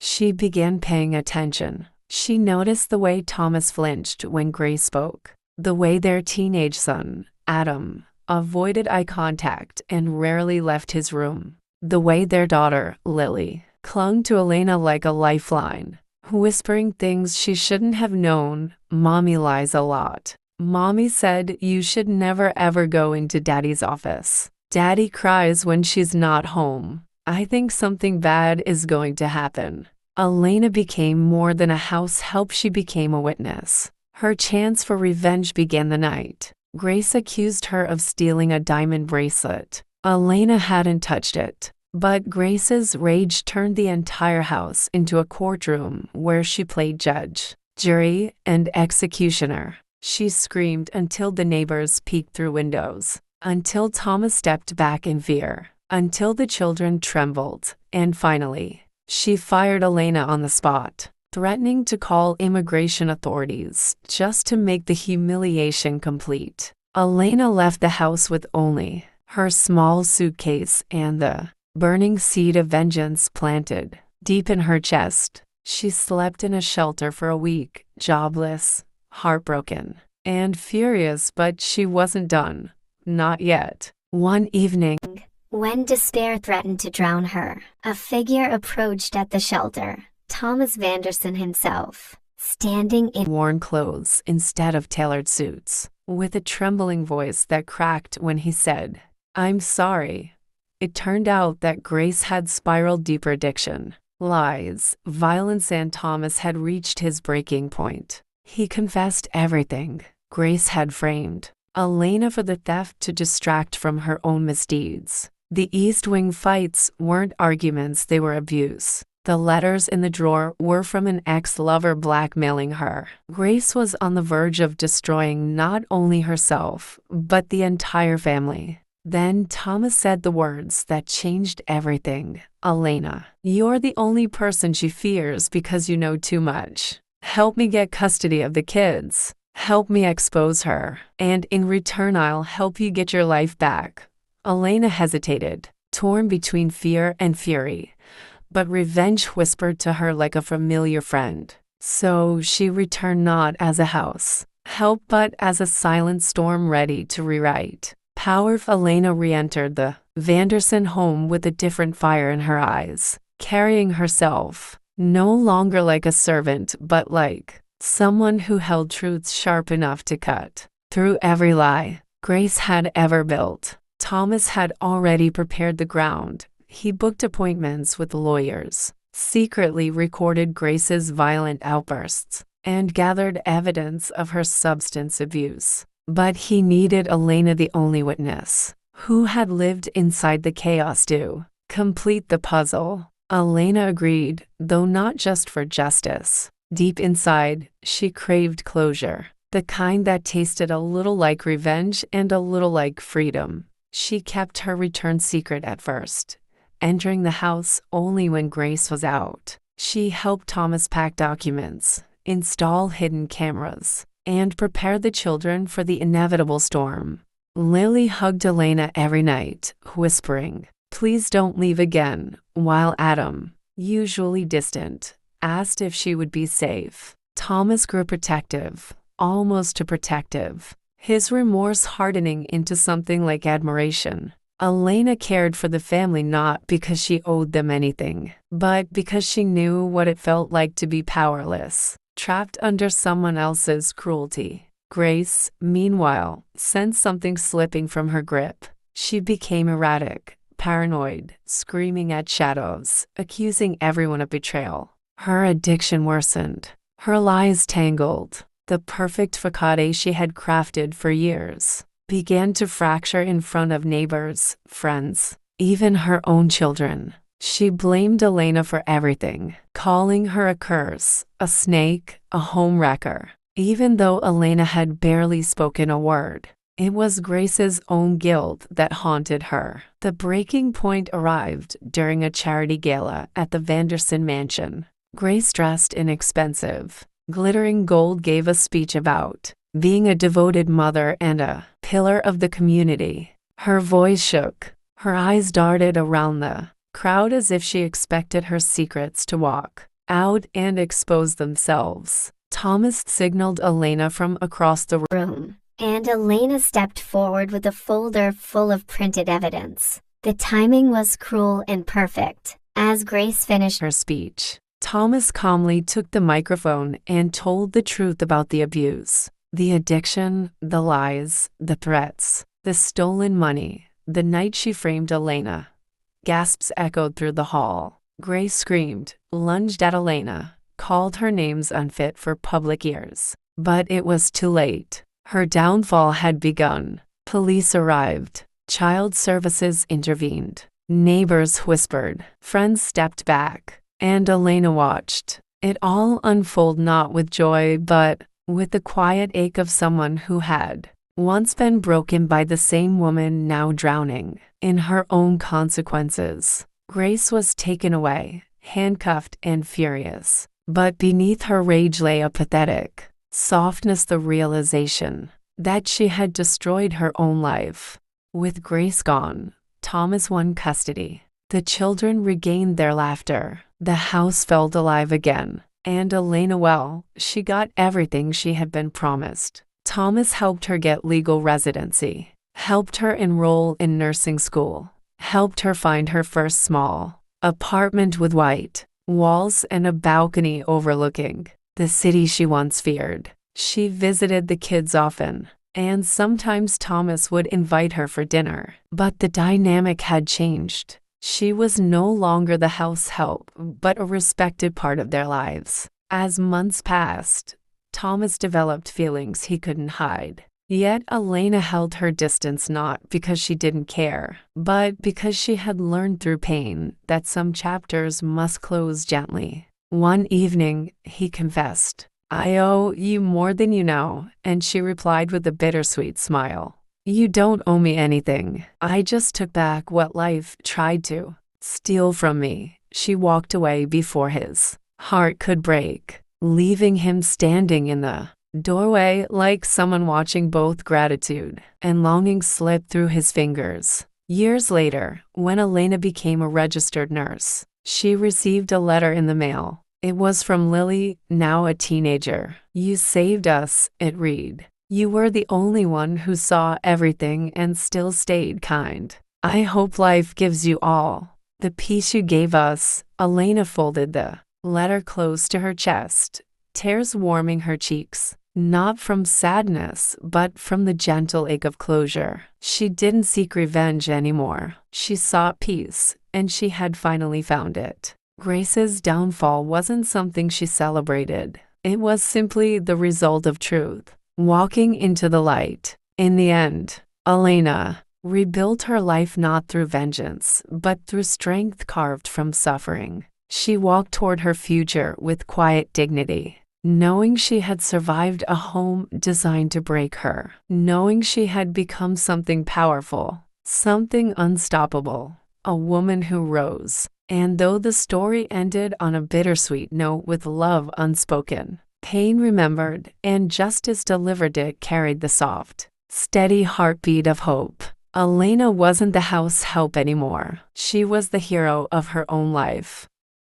She began paying attention. She noticed the way Thomas flinched when Grace spoke, the way their teenage son, Adam, avoided eye contact and rarely left his room, the way their daughter, Lily, clung to Elena like a lifeline, whispering things she shouldn't have known. Mommy lies a lot. Mommy said you should never ever go into Daddy's office. Daddy cries when she's not home. I think something bad is going to happen. Elena became more than a house help, she became a witness. Her chance for revenge began the night Grace accused her of stealing a diamond bracelet. Elena hadn't touched it, but Grace's rage turned the entire house into a courtroom where she played judge, jury, and executioner. She screamed until the neighbors peeked through windows, until Thomas stepped back in fear, until the children trembled, and finally, she fired Elena on the spot, threatening to call immigration authorities just to make the humiliation complete. Elena left the house with only her small suitcase and the burning seed of vengeance planted deep in her chest. She slept in a shelter for a week, jobless, heartbroken, and furious, but she wasn't done. Not yet. One evening, when despair threatened to drown her, a figure approached at the shelter. Thomas Vanderson himself, standing in worn clothes instead of tailored suits, with a trembling voice that cracked when he said, "I'm sorry." It turned out that Grace had spiraled deeper addiction, lies, violence, and Thomas had reached his breaking point. He confessed everything. Grace had framed Elena for the theft to distract from her own misdeeds. The East Wing fights weren't arguments, they were abuse. The letters in the drawer were from an ex-lover blackmailing her. Grace was on the verge of destroying not only herself, but the entire family. Then Thomas said the words that changed everything. "Elena, you're the only person she fears because you know too much. Help me get custody of the kids. Help me expose her. And in return, I'll help you get your life back." Elena hesitated, torn between fear and fury. But revenge whispered to her like a familiar friend. So she returned not as a house help, but as a silent storm ready to rewrite. Powerful Elena re-entered the Vanderson home with a different fire in her eyes, carrying herself no longer like a servant, but like someone who held truths sharp enough to cut through every lie Grace had ever built. Thomas had already prepared the ground. He booked appointments with lawyers, secretly recorded Grace's violent outbursts, and gathered evidence of her substance abuse. But he needed Elena, the only witness, who had lived inside the chaos, to complete the puzzle. Elena agreed, though not just for justice. Deep inside, she craved closure, the kind that tasted a little like revenge and a little like freedom. She kept her return secret at first, entering the house only when Grace was out. She helped Thomas pack documents, install hidden cameras, and prepare the children for the inevitable storm. Lily hugged Elena every night, whispering, "Please don't leave again," while Adam, usually distant, asked if she would be safe. Thomas grew protective, almost too protective, his remorse hardening into something like admiration. Elena cared for the family not because she owed them anything, but because she knew what it felt like to be powerless, trapped under someone else's cruelty. Grace, meanwhile, sensed something slipping from her grip. She became erratic, paranoid, screaming at shadows, accusing everyone of betrayal. Her addiction worsened. Her lies tangled. The perfect facade she had crafted for years began to fracture in front of neighbors, friends, even her own children. She blamed Elena for everything, calling her a curse, a snake, a home wrecker. Even though Elena had barely spoken a word, it was Grace's own guilt that haunted her. The breaking point arrived during a charity gala at the Vanderson mansion. Grace, dressed in expensive, glittering gold, gave a speech about being a devoted mother and a pillar of the community. Her voice shook. Her eyes darted around the crowd as if she expected her secrets to walk out and expose themselves. Thomas signaled Elena from across the room, and Elena stepped forward with a folder full of printed evidence. The timing was cruel and perfect. As Grace finished her speech, Thomas calmly took the microphone and told the truth about the abuse, the addiction, the lies, the threats, the stolen money. The night she framed Elena. Gasps echoed through the hall. Grace screamed, lunged at Elena, called her names unfit for public ears. But it was too late. Her downfall had begun. Police arrived. Child services intervened. Neighbors whispered. Friends stepped back. And Elena watched it all unfold, not with joy, but with the quiet ache of someone who had once been broken by the same woman, now drowning in her own consequences. Grace was taken away, handcuffed and furious. But beneath her rage lay a pathetic softness, the realization that she had destroyed her own life. With Grace gone, Thomas won custody. The children regained their laughter. The house felt alive again. And Elena, well, she got everything she had been promised. Thomas helped her get legal residency, helped her enroll in nursing school, helped her find her first small apartment with white walls and a balcony overlooking the city she once feared. She visited the kids often, and sometimes Thomas would invite her for dinner. But the dynamic had changed. She was no longer the house help, but a respected part of their lives. As months passed, Thomas developed feelings he couldn't hide. Yet Elena held her distance, not because she didn't care, but because she had learned through pain that some chapters must close gently. One evening, he confessed, "I owe you more than you know," and she replied with a bittersweet smile. "You don't owe me anything. I just took back what life tried to steal from me." She walked away before his heart could break, leaving him standing in the doorway like someone watching. Both gratitude and longing slipped through his fingers. Years later, when Elena became a registered nurse, she received a letter in the mail. It was from Lily, now a teenager. "You saved us," it read. "You were the only one who saw everything and still stayed kind. I hope life gives you all the peace you gave us." Elena folded the letter close to her chest, tears warming her cheeks, not from sadness, but from the gentle ache of closure. She didn't seek revenge anymore. She sought peace, and she had finally found it. Grace's downfall wasn't something she celebrated. It was simply the result of truth, walking into the light. In the end, Elena rebuilt her life not through vengeance, but through strength carved from suffering. She walked toward her future with quiet dignity, knowing she had survived a home designed to break her, knowing she had become something powerful, something unstoppable, a woman who rose. And though the story ended on a bittersweet note with love unspoken, pain remembered, and justice delivered, it carried the soft, steady heartbeat of hope. Elena wasn't the house help anymore. She was the hero of her own life.